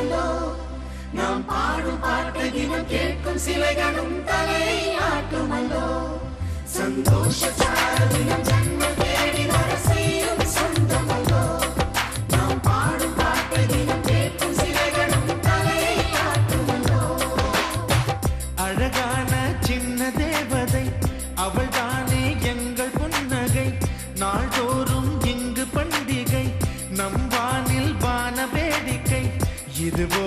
ஆட்டுமல்லோ நாம் பாடும் பாட்டை தினம் கேட்கும் சிலைகளும் தலை ஆட்டுமல்லோ சந்தோஷ சாரதினம் ஜன்மம் தேடி வர செய்யும் சொந்தமல்லோ நாம் பாடும் பாட்டை தினம் கேட்கும் சிலைகளும் தலை ஆட்டுமல்லோ அழகான சின்ன தேவதை அவள் தானே எங்கள் புன்னகை நாள்தோறும் இங்கு பண்டிகை நம் வானில் வான வேடிக்கை இதுவோ